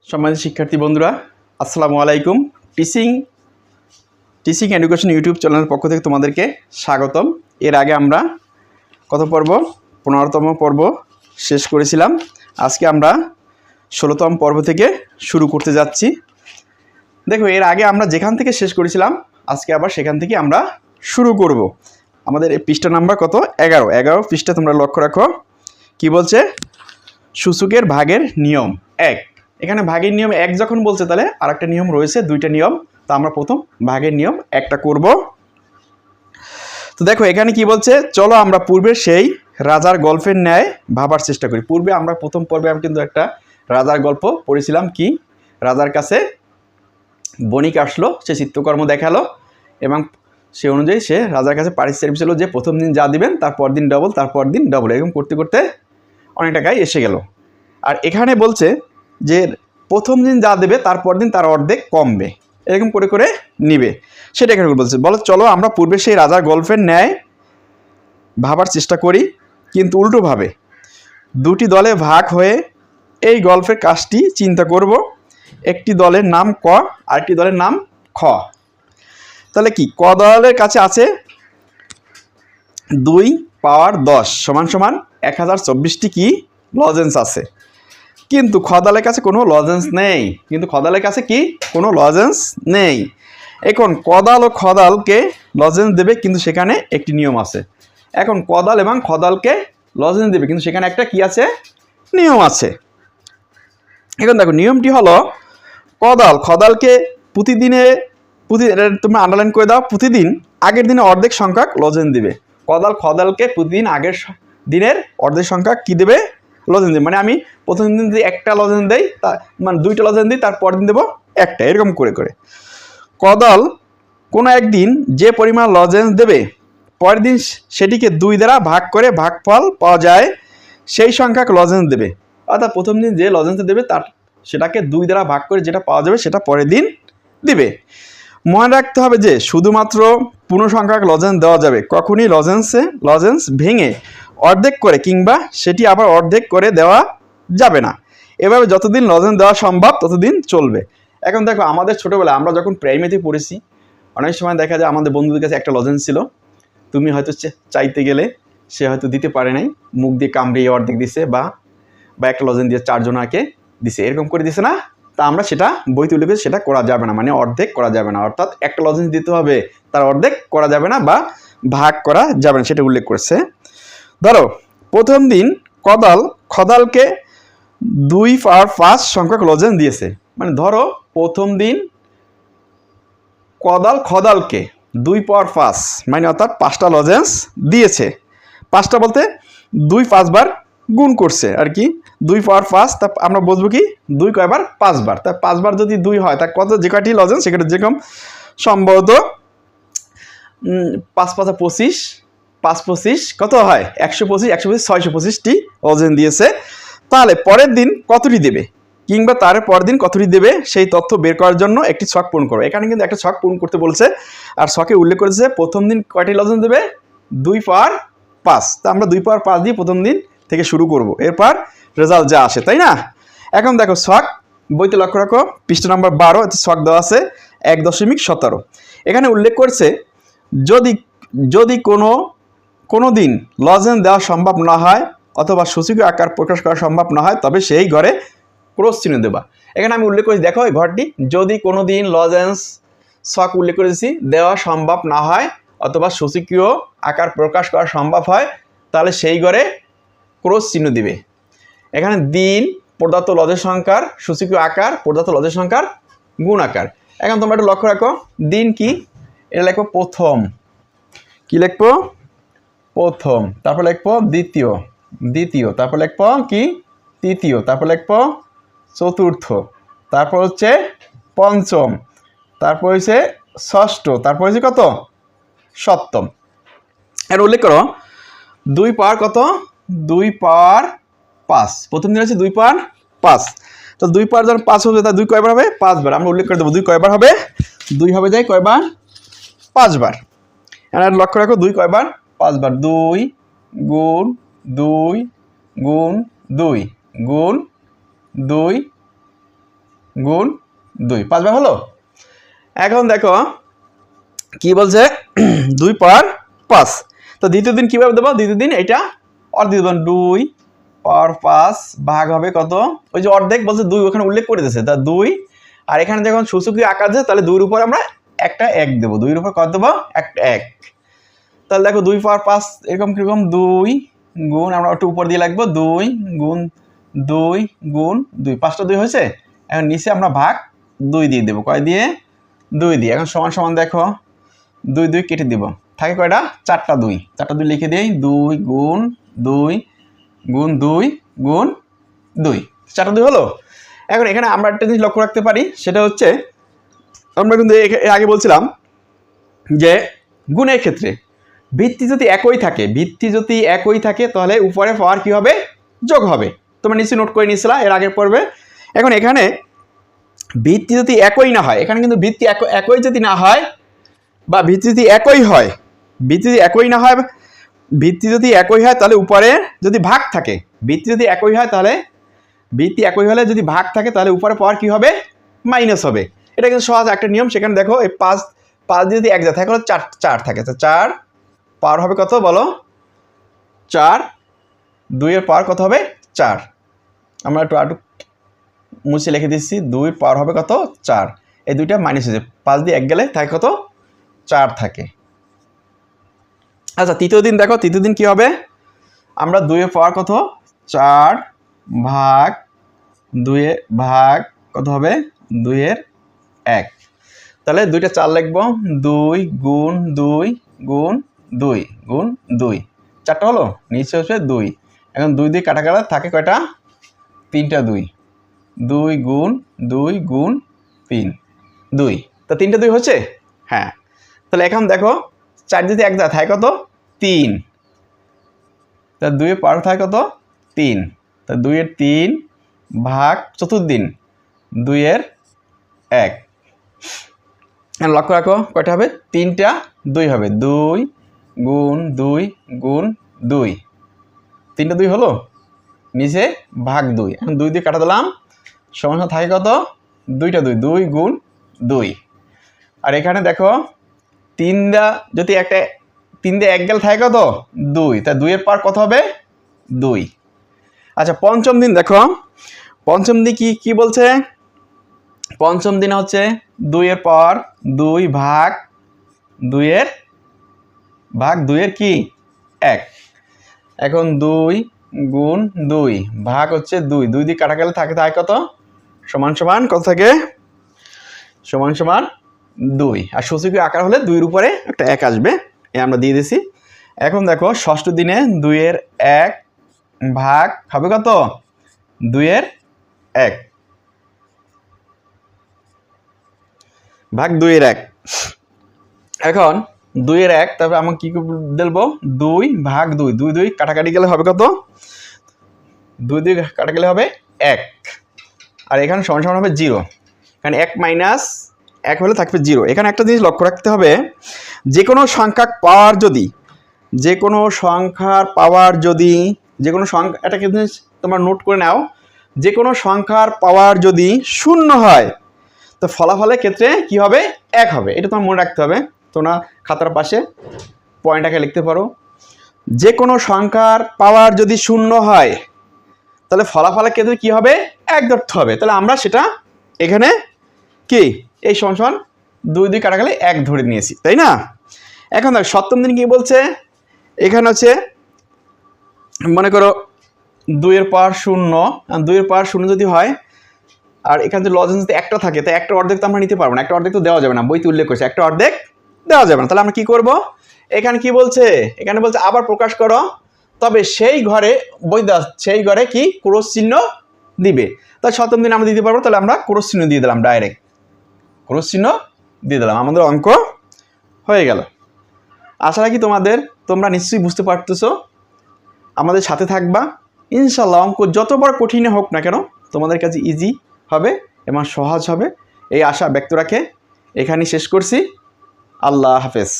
সম্মানিত শিক্ষার্থী বন্ধুরা, আসসালামু আলাইকুম। টিচিং এডুকেশন ইউটিউব চ্যানেলের পক্ষ থেকে তোমাদেরকে স্বাগতম। এর আগে আমরা কত পর্ব 15তম পর্ব শেষ করেছিলাম। আজকে আমরা 16তম পর্ব থেকে শুরু করতে যাচ্ছি। দেখো, এর আগে আমরা যেখান থেকে শেষ করেছিলাম আজকে আবার সেখান থেকে আমরা শুরু করব। আমাদের এই পৃষ্ঠা নাম্বার কত? 11 পৃষ্ঠা তোমরা লক্ষ্য রাখো। কি বলছে? সূচকের ভাগের নিয়ম 1। এখানে ভাগের নিয়ম 1 যখন বলছে তাহলে আরেকটা নিয়ম রয়েছে, দুইটা নিয়ম। তো আমরা প্রথম ভাগের নিয়ম 1টা করব। তো দেখো এখানে কি বলছে, চলো আমরা পূর্বের সেই রাজার গল্পের ন্যায় ভাবার চেষ্টা করি। পূর্বে আমরা প্রথম পর্বে আমি কিন্তু একটা রাজার গল্প পড়েছিলাম। কি, রাজার কাছে বণিক আসলো, সে চিত্রকর্ম দেখালো এবং সে অনুযায়ী সে রাজার কাছে পারিশ্রমিক ছিল যে প্রথম দিন যা দিবেন তারপর দিন ডবল, তারপর দিন ডবল, এরকম করতে করতে অনেক টাকায় এসে গেল। আর এখানে বলছে যে প্রথম দিন যা দেবে তারপর দিন তার অর্ধেক কমবে, এরকম করে করে নিবে। সেটা এখানে বলছে। বলো চলো আমরা পূর্বে সেই রাজার গল্পের ন্যায় ভাবার চেষ্টা করি, কিন্তু উল্টোভাবে। দুটি দলে ভাগ হয়ে এই গল্পের কাজটি চিন্তা করব। একটি দলের নাম ক, আরেকটি দলের নাম খ। তাহলে কি, ক দলের কাছে আছে 2 পাওয়ার 10 সমান সমান 1024টি কি লজেন্স আছে, কিন্তু খদালের কাছে কোনো লজেন্স নেই। কোনো লজেন্স নেই। এখন কদাল ও খদালকে লজেন্স দেবে, কিন্তু সেখানে একটি নিয়ম আছে। এখন কদাল এবং খদালকে লজেন্স দেবে, কিন্তু সেখানে একটা কি আছে? নিয়ম আছে। এখন দেখো নিয়মটি হলো, খদালকে তোমরা আন্ডারলাইন করে দাও, প্রতিদিন আগের দিনে অর্ধেক সংখ্যক লজেন্স দিবে। খদালকে প্রতিদিন আগের দিনের অর্ধেক সংখ্যক কি দেবে? লজেন্স দেবে। মানে আমি প্রথম দিন যদি একটা লজেন্স দেই, মানে 2টা লজেন্স দিই, তারপর দিন দেবো একটা, এরকম করে করে। কদাল কোনো একদিন যে পরিমাণ লজেন্স দেবে, পরের দিন সেটিকে 2 দ্বারা ভাগ করে ভাগফল পাওয়া যায় সেই সংখ্যক লজেন্স দেবে। অর্থাৎ প্রথম দিন যে লজেন্স দেবে সেটাকে 2 দ্বারা ভাগ করে যেটা পাওয়া যাবে সেটা পরের দিন দিবে। মনে রাখতে হবে যে শুধুমাত্র পূর্ণ সংখ্যক লজেন্স দেওয়া যাবে, কখনই লজেন্স ভেঙে অর্ধেক করে কিংবা সেটি আবার অর্ধেক করে দেওয়া যাবে না। এভাবে যতদিন লজেন্স দেওয়া সম্ভব ততদিন চলবে। এখন দেখো, আমাদের ছোটোবেলায় আমরা যখন প্রাইমারিতে পড়েছি, অনেক সময় দেখা যায় আমাদের বন্ধুদের কাছে একটা লজেন্স ছিল, তুমি হয়তো চাইতে গেলে সে হয়তো দিতে পারে নাই, মুখ দিয়ে কামড়িয়ে অর্ধেক দিছে, বা একটা লজেন্স দিয়ে 4 জনাকে দিছে, এরকম করে দিছে না? তা আমরা সেটা বইতে উল্লেখ করেছি, সেটা করা যাবে না, মানে অর্ধেক করা যাবে না। অর্থাৎ একটা লজেন্স দিতে হবে, তার অর্ধেক করা যাবে না বা ভাগ করা যাবে না, সেটা উল্লেখ করছে। ধরো প্রথম দিন খদালকে 2 পাওয়ার 5 সংখ্যক লজেন্স দিয়েছে। মানে ধরো প্রথম দিন খদালকে 2 পাওয়ার 5, মানে অর্থাৎ 5টা লজেন্স দিয়েছে। 5টা বলতে 2 5 বার গুণ করছে আর কি। 2 পাওয়ার 5, তা আমরা বুঝবো কি 2 কয়বার? 5 বার। তা 5 বার যদি 2 হয়, তা কত? যে কয়টি লজেন্স সেখানে যেরকম সম্ভবত 5 5 25, 5 25 কত হয়? 125, 625টি লজেন্স দিয়েছে। তাহলে পরের দিন কতটি দেবে কিংবা তার পরের দিন কতটি দেবে সেই তথ্য বের করার জন্য একটি ছক পূরণ করো। এখানে কিন্তু একটা ছক পূরণ করতে বলছে, আর ছকে উল্লেখ করেছে প্রথম দিন কয়টি লজেন্স দেবে? 2 পাওয়ার 5। তা আমরা 2 পাওয়ার 5 দিয়ে প্রথম দিন থেকে শুরু করব, এরপর রেজাল্ট যা আসে, তাই না? এখন দেখো ছক, বইতে লক্ষ্য রাখো পৃষ্ঠা নাম্বার 12, এতে ছক দেওয়া আছে 1.17। এখানে উল্লেখ করছে যদি কোনো দিন লজেন্স দেওয়া সম্ভব না হয় অথবা সূচকীয় আকার প্রকাশ করা সম্ভব না হয়, তবে সেই ঘরে ক্রস চিহ্ন দেবা। এখানে আমি উল্লেখ করেছি, দেখো এই ঘরটি, যদি কোনো দিন লজেন্স, ছক উল্লেখ করেছি, দেওয়া সম্ভব না হয় অথবা সূচকীয় আকার প্রকাশ করা সম্ভব হয়, তাহলে সেই ঘরে ক্রস চিহ্ন দিবে। এখানে দিন প্রদত্ত লজের সংখ্যার সূচকীয় আকার প্রদত্ত লজের সংখ্যার গুণ আকার। এখন তোমরা একটু লক্ষ্য রাখো, দিন কি? এটা লিখবো প্রথম, কি লিখবো? প্রথম। তারপর লিখবো দ্বিতীয়, তারপর লিখবো কি? তৃতীয়, তারপর লিখবো চতুর্থ, তারপর হচ্ছে পঞ্চম, তারপর হচ্ছে ষষ্ঠ, তারপর হচ্ছে কত? সপ্তম। এর উল্লেখ করো 2 পাওয়ার কত? 2 পাওয়ার 5। প্রথম দিন হচ্ছে 2 পাওয়ার 5। তো 2 পাওয়ার যখন 5 হবে, তা 2 কয়বার হবে? 5 বার। আমরা উল্লেখ করে দেবো 2 কয়বার হবে? 2 হবে যায় কয়বার? 5 বার। এর লক্ষ্য রাখো 2 কয়বার? 5 বার। 2 গুণ 2 গুণ 2 গুণ 2 গুণ 2 5 ভাগ হলো। এখন দেখো কি বলছে 2 পাওয়ার 5। তো দ্বিতীয় দিন কিভাবে দেবো? দ্বিতীয় দিন এটা অর্ধেক দেবেন, 2 পাওয়ার 5 ভাগ হবে কত? ওই যে অর্ধেক বলছে 2 ওখানে উল্লেখ করে দিয়েছে, তা 2। আর এখানে যখন সূচকীয় আকার দেয় তাহলে 2 এর উপর আমরা একটা 1 দেবো, 2 এর উপর কত দেবো? একটা 1। তাহলে দেখো 2 পাওয়ার 5 এরকম কিরকম, 2 গুণ আমরা একটু উপর দিয়ে লাগবো, 2 গুণ 2 গুণ 2, 5টা 2 হয়েছে। এখন নিচে আমরা ভাগ 2 দিয়ে দেবো, কয় দিয়ে? 2 দিয়ে। এখন সমান সমান দেখো 2 2 কেটে দিব, থাকে কয়টা? 4টা 2, 4টা 2 লিখে দিই, 2 গুণ 2 গুণ 2 গুণ 2, 4টা 2 হলো। এখন এখানে আমরা একটা জিনিস লক্ষ্য রাখতে পারি, সেটা হচ্ছে আমরা কিন্তু এর আগে বলছিলাম যে গুণের ক্ষেত্রে ভিত্তি যদি একই থাকে তাহলে উপরে পাওয়ার কি হবে? যোগ হবে। তোমরা নিচে নোট করে নিয়েছিলা এর আগের পর্বে। এখন এখানে ভিত্তি যদি একই না হয়, এখানে কিন্তু ভিত্তি একই যদি না হয়, বা ভিত্তি যদি একই হয়, ভিত্তি যদি একই না হয়, ভিত্তি যদি একই হয় তাহলে উপরে যদি ভাগ থাকে, ভিত্তি যদি একই হয় তাহলে ভিত্তি একই হলে যদি ভাগ থাকে তাহলে উপরে পাওয়ার কি হবে? মাইনাস হবে। এটা কিন্তু সহজ একটা নিয়ম। সেখানে দেখো এই 5 যদি এক জায়গায় থাকে, 4 থাকে, তো 4 পাওয়ার হবে কত বলো? 4। 2 এর পাওয়ার কত হবে? 4। আমরা একটু মুছে লিখে দিচ্ছি, 2 এর পাওয়ার হবে কত? 4। এই দুইটা মাইনাস হয়েছে, 5 দিয়ে 1 গেলে থাকে কত? 4 থাকে। আচ্ছা তৃতীয় দিন দেখো, তৃতীয় দিন কি হবে? আমরা 2 এর পাওয়ার কত? 4 ভাগ 2 এর ভাগ কত হবে? 2 এর 1। তাহলে 2টা 4 লিখবো, 2 গুণ 2 গুণ 2 গুণ 2, 4টা হলো, নিচে হচ্ছে 2। এখন 2 দিয়ে কাটা গেলে থাকে কয়টা? 3টা 2, 2 গুণ 2 গুণ 3, 2। তা 3টা 2 হচ্ছে? হ্যাঁ। তাহলে এখন দেখো 4 যদি এক জায়গায় থাকে কত? 3। তা 2 এর পাওয়ার থাকে কত? 3। তা 2 এর 3 ভাগ চতুর্দিন 2 এর 1। লক্ষ্য রাখো কয়টা হবে? 3টা 2 হবে, 2 গুণ 2 গুণ 2, 3টা 2 হলো, নিচে ভাগ 2। এখন 2 দিয়ে কাটা দিলাম, সমান থাকে কত? 2টা 2, 2 গুণ 2। আর এখানে দেখো 3টা যদি একটা 3 দিয়ে 1 গেল থাকে কত? 2। তা 2 এর পাওয়ার কত হবে? 2। আচ্ছা পঞ্চম দিন দেখো, পঞ্চম দিন কি বলছে? পঞ্চম দিন হচ্ছে 2 এর পাওয়ার 2 ভাগ 2 এর কি? 1। এখন 2 গুণ 2 ভাগ হচ্ছে 2, 2 দিয়ে কাটা গেলে থাকে কত? সমান সমান কত থাকে? সমান সমান 2। আর সূচকীয় আকার হলে 2 এর উপরে একটা 1 আসবে, আমরা দিয়ে দিছি। এখন দেখো ষষ্ঠ দিনে 2 এর 1 ভাগ হবে কত? 2 এর 1 ভাগ 2 এর 1। এখন 2 এর 1, তারপরে আমরা কি দেবো? 2 ভাগ 2, 2 2 কাটাকাটি গেলে হবে কত? 2 2 কাটা গেলে হবে 1। আর এখানে সমান সমান হবে 0। এখানে 1 মাইনাস 1 হলে থাকবে 0। এখানে একটা জিনিস লক্ষ্য রাখতে হবে, যে কোনো সংখ্যার পাওয়ার যদি একটা জিনিস তোমরা নোট করে নাও, যে কোনো সংখ্যার পাওয়ার যদি 0 হয় তো ফলাফলের ক্ষেত্রে কি হবে? 1 হবে। এটা তোমার মনে রাখতে হবে। তোমরা খাতার পাশে পয়েন্টটাকে লিখতে পারো, যে কোনো সংখ্যার পাওয়ার যদি 0 হয় তাহলে ফলাফলের ক্ষেত্রে কি হবে? 1 ধরতে হবে। তাহলে আমরা সেটা এখানে কি এই সমান 2 2 কাটা গেলে 1 ধরে নিয়েছি, তাই না? এখন দেখ সপ্তম দিন কি বলছে? এখানে হচ্ছে মনে করো 2 এর পাওয়ার 0, 2 এর পাওয়ার 0 যদি হয়, আর এখানে যদি লজেন্স যদি একটা থাকে, তাই একটা অর্ধেক তো আমরা নিতে পারবো না, একটা অর্ধেক তো দেওয়া যাবে না, বইতে উল্লেখ করছে একটা অর্ধেক দেওয়া যাবে না। তাহলে আমরা কি করব? এখানে কি বলছে? এখানে বলছে আবার প্রকাশ করো, তবে সেই ঘরে কি ক্রস চিহ্ন দিবে। তাই সপ্তম দিন আমরা দিতে পারবো, তাহলে আমরা ক্রস চিহ্ন দিয়ে দিলাম, ডাইরেক্ট ক্রস চিহ্ন দিয়ে দিলাম, আমাদের অঙ্ক হয়ে গেল। আশা রাখি তোমরা নিশ্চয়ই বুঝতে পারতেছো। আমাদের সাথে থাকবা, ইনশাল্লাহ অঙ্ক যত বড় কঠিন হোক না কেন তোমাদের কাছে ইজি হবে এবং সহজ হবে, এই আশা ব্যক্ত রাখে এখানেই শেষ করছি। আল্লাহ হাফেজ।